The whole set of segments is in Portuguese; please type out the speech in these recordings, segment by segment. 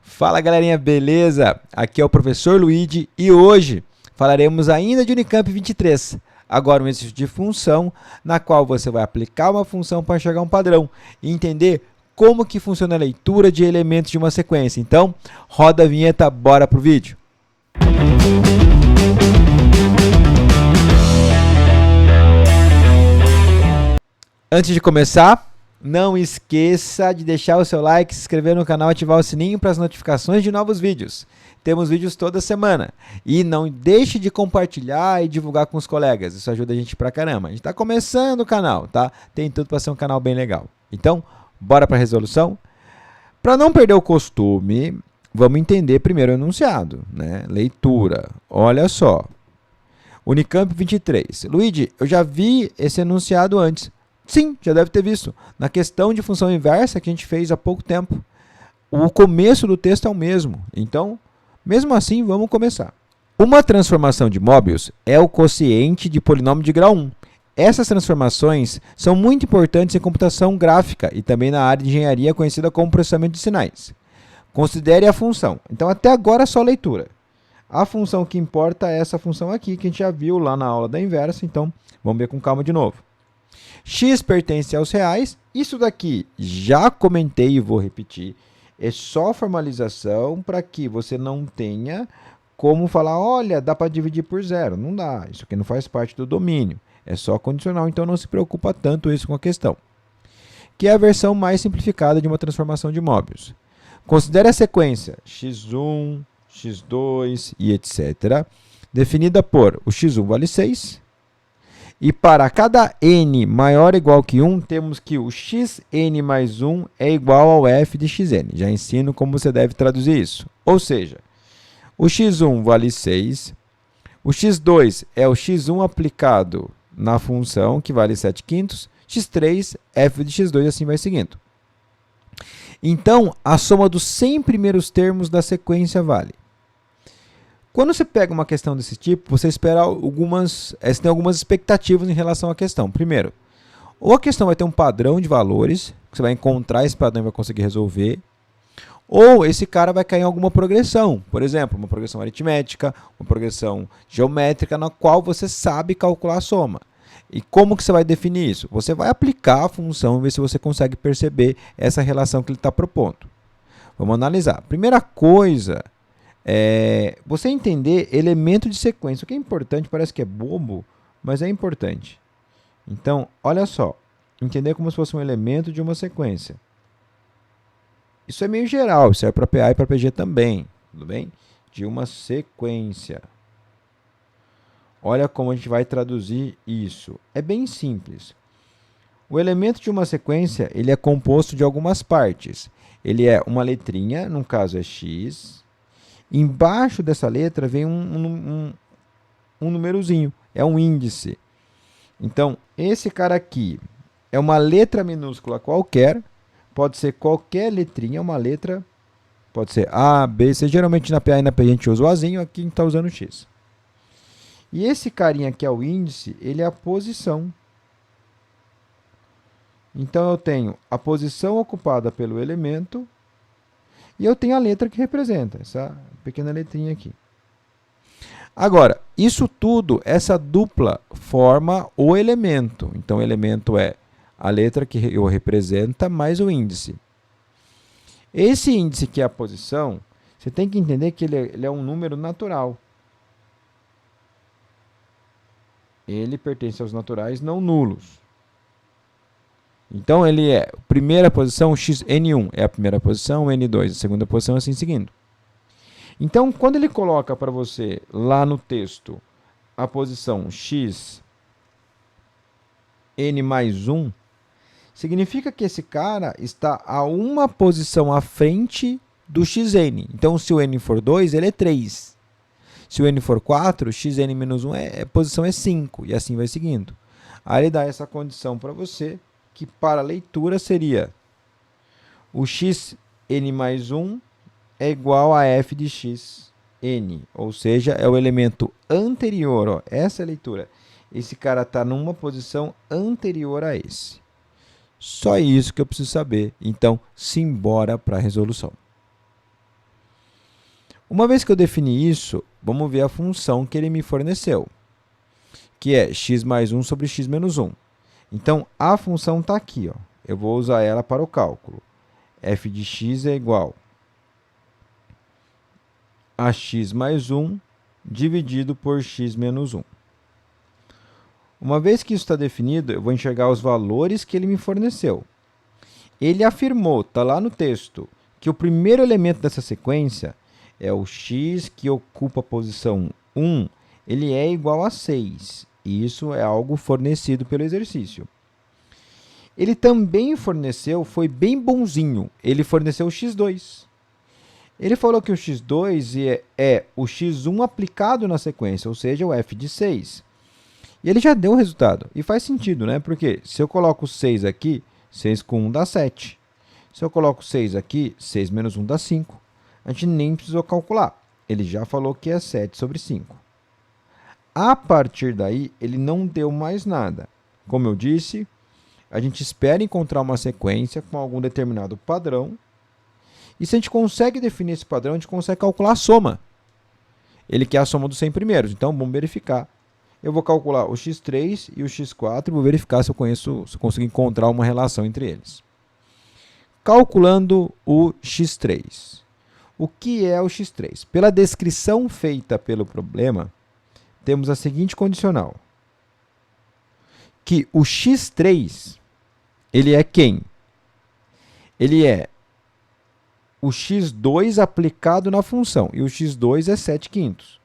Fala galerinha, beleza? Aqui é o professor Luigi e hoje falaremos ainda de Unicamp 23. Agora um exercício de função, na qual você vai aplicar uma função para chegar a um padrão e entender como que funciona a leitura de elementos de uma sequência. Então, roda a vinheta, bora pro vídeo. Antes de começar, não esqueça de deixar o seu like, se inscrever no canal e ativar o sininho para as notificações de novos vídeos. Temos vídeos toda semana. E não deixe de compartilhar e divulgar com os colegas. Isso ajuda a gente pra caramba. A gente está começando o canal, tá? Tem tudo para ser um canal bem legal. Então, bora para a resolução? Para não perder o costume, vamos entender primeiro o enunciado, né? Leitura. Olha só. Unicamp 23. Luigi, eu já vi esse enunciado antes. Sim, já deve ter visto. Na questão de função inversa que a gente fez há pouco tempo. O começo do texto é o mesmo. Então, mesmo assim, vamos começar. Uma transformação de Möbius é o quociente de polinômio de grau 1. Essas transformações são muito importantes em computação gráfica e também na área de engenharia conhecida como processamento de sinais. Considere a função. Então, até agora é só leitura. A função que importa é essa função aqui, que a gente já viu lá na aula da inversa. Então, vamos ver com calma de novo. X pertence aos reais. Isso daqui já comentei e vou repetir. É só formalização para que você não tenha como falar, olha, dá para dividir por zero. Não dá, isso aqui não faz parte do domínio. É só condicional, então não se preocupa tanto isso com a questão. Que é a versão mais simplificada de uma transformação de Möbius. Considere a sequência x1, x2 e etc. Definida por o x1 vale 6. E para cada n maior ou igual que 1, temos que o xn mais 1 é igual ao f de xn. Já ensino como você deve traduzir isso. Ou seja, o x1 vale 6, o x2 é o x1 aplicado na função, que vale 7 quintos, x3, f de x2, assim vai seguindo. Então, a soma dos 100 primeiros termos da sequência vale. Quando você pega uma questão desse tipo, você espera você tem algumas expectativas em relação à questão. Primeiro, ou a questão vai ter um padrão de valores, que você vai encontrar esse padrão e vai conseguir resolver, ou esse cara vai cair em alguma progressão. Por exemplo, uma progressão aritmética, uma progressão geométrica, na qual você sabe calcular a soma. E como que você vai definir isso? Você vai aplicar a função e ver se você consegue perceber essa relação que ele está propondo. Vamos analisar. Primeira coisa você entender elemento de sequência. O que é importante, parece que é bobo, mas é importante. Então, olha só, entender como se fosse um elemento de uma sequência. Isso é meio geral, serve para PA e para PG também, tudo bem? De uma sequência. Olha como a gente vai traduzir isso. É bem simples. O elemento de uma sequência, ele é composto de algumas partes. Ele é uma letrinha, no caso é x. Embaixo dessa letra vem um númerozinho, é um índice. Então, esse cara aqui é uma letra minúscula qualquer, pode ser qualquer letrinha, uma letra, pode ser A, B, C. Geralmente na PA e na PG a gente usa o Azinho, aqui a gente está usando o X. E esse carinha que é o índice, ele é a posição. Então, eu tenho a posição ocupada pelo elemento, e eu tenho a letra que representa, essa pequena letrinha aqui. Agora, isso tudo, essa dupla forma o elemento. Então, o elemento é a letra que eu representa mais o índice. Esse índice que é a posição, você tem que entender que ele é um número natural. Ele pertence aos naturais não nulos. Então, ele é primeira posição, xn1 é a primeira posição, n2 a segunda posição, assim seguindo. Então, quando ele coloca para você lá no texto a posição x n mais 1, significa que esse cara está a uma posição à frente do xn. Então, se o n for 2, ele é 3. Se o n for 4, xn menos 1 a posição é 5, e assim vai seguindo. Aí ele dá essa condição para você, que para a leitura seria o xn mais 1 é igual a f de xn, ou seja, é o elemento anterior. Ó, essa é a leitura. Esse cara está numa posição anterior a esse. Só isso que eu preciso saber. Então, simbora para a resolução. Uma vez que eu defini isso, vamos ver a função que ele me forneceu, que é x mais 1 sobre x menos 1. Então, a função está aqui. Ó. Eu vou usar ela para o cálculo. f de x é igual a x mais 1 dividido por x menos 1. Uma vez que isso está definido, eu vou enxergar os valores que ele me forneceu. Ele afirmou, está lá no texto, que o primeiro elemento dessa sequência é o x que ocupa a posição 1, ele é igual a 6. E isso é algo fornecido pelo exercício. Ele também forneceu, foi bem bonzinho, ele forneceu o x2. Ele falou que o x2 é o x1 aplicado na sequência, ou seja, o f de 6. E ele já deu o resultado. E faz sentido, né? Porque se eu coloco 6 aqui, 6 com 1 dá 7. Se eu coloco 6 aqui, 6 menos 1 dá 5. A gente nem precisou calcular. Ele já falou que é 7 sobre 5. A partir daí, ele não deu mais nada. Como eu disse, a gente espera encontrar uma sequência com algum determinado padrão. E se a gente consegue definir esse padrão, a gente consegue calcular a soma. Ele quer a soma dos 100 primeiros, então vamos verificar. Eu vou calcular o x3 e o x4 e vou verificar se eu consigo encontrar uma relação entre eles. Calculando o x3. O que é o x3? Pela descrição feita pelo problema, temos a seguinte condicional. Que o x3, ele é quem? Ele é o x2 aplicado na função. E o x2 é 7/5.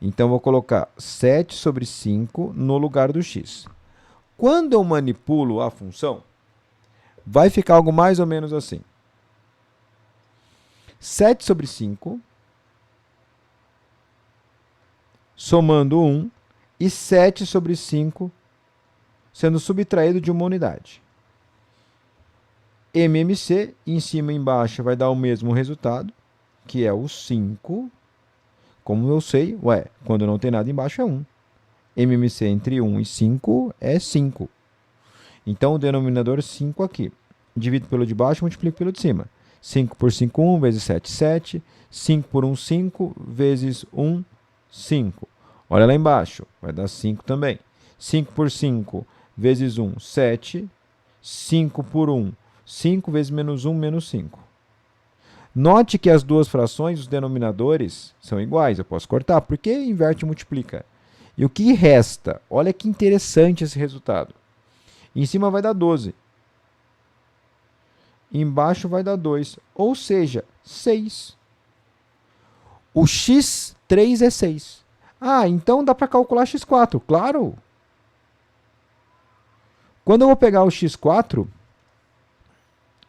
Então, eu vou colocar 7 sobre 5 no lugar do x. Quando eu manipulo a função, vai ficar algo mais ou menos assim. 7 sobre 5, somando 1, e 7 sobre 5 sendo subtraído de uma unidade. MMC, em cima e embaixo, vai dar o mesmo resultado, que é o 5. Como eu sei, quando não tem nada embaixo é 1. MMC entre 1 e 5 é 5. Então, o denominador 5 aqui. Divido pelo de baixo, multiplico pelo de cima. 5 por 5, 1, vezes 7, 7. 5 por 1, 5, vezes 1, 5. Olha lá embaixo, vai dar 5 também. 5 por 5, vezes 1, 7. 5 por 1, 5 vezes menos 1, menos 5. Note que as duas frações, os denominadores, são iguais. Eu posso cortar, porque inverte e multiplica. E o que resta? Olha que interessante esse resultado. Em cima vai dar 12. Embaixo vai dar 2. Ou seja, 6. O x3 é 6. Ah, então dá para calcular x4. Claro! Quando eu vou pegar o x4,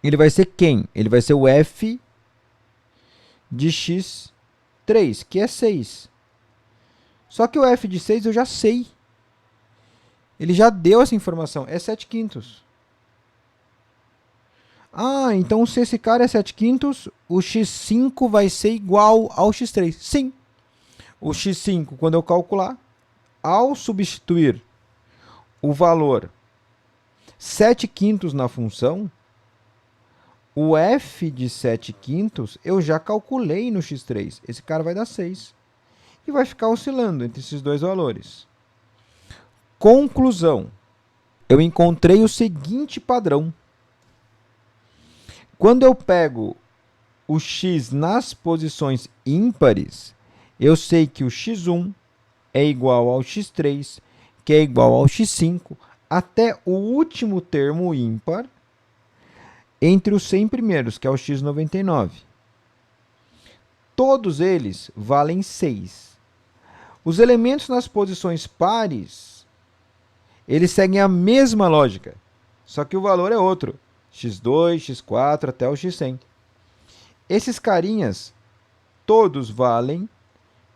ele vai ser quem? Ele vai ser o f de x3, que é 6. Só que o f de 6 eu já sei. Ele já deu essa informação. É 7/5. Ah, então se esse cara é 7/5, o x5 vai ser igual ao x3. Sim. O x5, quando eu calcular, ao substituir o valor 7/5 na função, o f de 7/5 eu já calculei no x3. Esse cara vai dar 6. E vai ficar oscilando entre esses dois valores. Conclusão. Eu encontrei o seguinte padrão. Quando eu pego o x nas posições ímpares, eu sei que o x1 é igual ao x3, que é igual ao x5, até o último termo ímpar, entre os 100 primeiros, que é o x99. Todos eles valem 6. Os elementos nas posições pares, eles seguem a mesma lógica, só que o valor é outro. x2, x4, até o x100. Esses carinhas, todos valem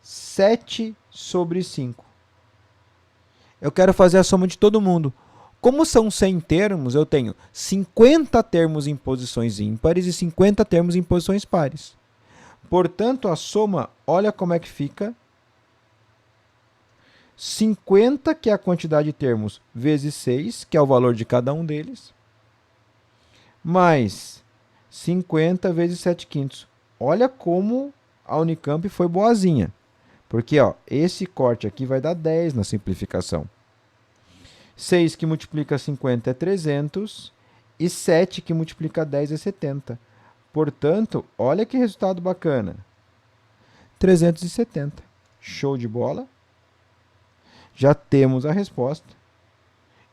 7 sobre 5. Eu quero fazer a soma de todo mundo. Como são 100 termos, eu tenho 50 termos em posições ímpares e 50 termos em posições pares. Portanto, a soma, olha como é que fica. 50, que é a quantidade de termos, vezes 6, que é o valor de cada um deles, mais 50 vezes 7/5. Olha como A Unicamp foi boazinha. Porque ó, esse corte aqui vai dar 10 na simplificação. 6 que multiplica 50 é 300 e 7 que multiplica 10 é 70. Portanto, olha que resultado bacana. 370. Show de bola. Já temos a resposta.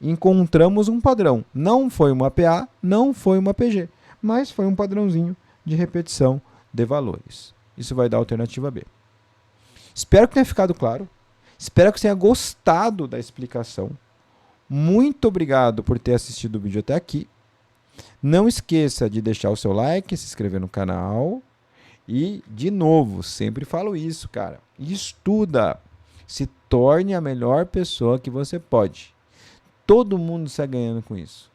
Encontramos um padrão. Não foi uma PA, não foi uma PG, mas foi um padrãozinho de repetição de valores. Isso vai dar a alternativa B. Espero que tenha ficado claro. Espero que você tenha gostado da explicação. Muito obrigado por ter assistido o vídeo até aqui. Não esqueça de deixar o seu like, se inscrever no canal. E, de novo, sempre falo isso, cara. Estuda. Se torne a melhor pessoa que você pode. Todo mundo sai ganhando com isso.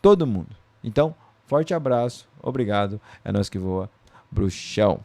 Todo mundo. Então, forte abraço. Obrigado. É nós que voa. Bruxão.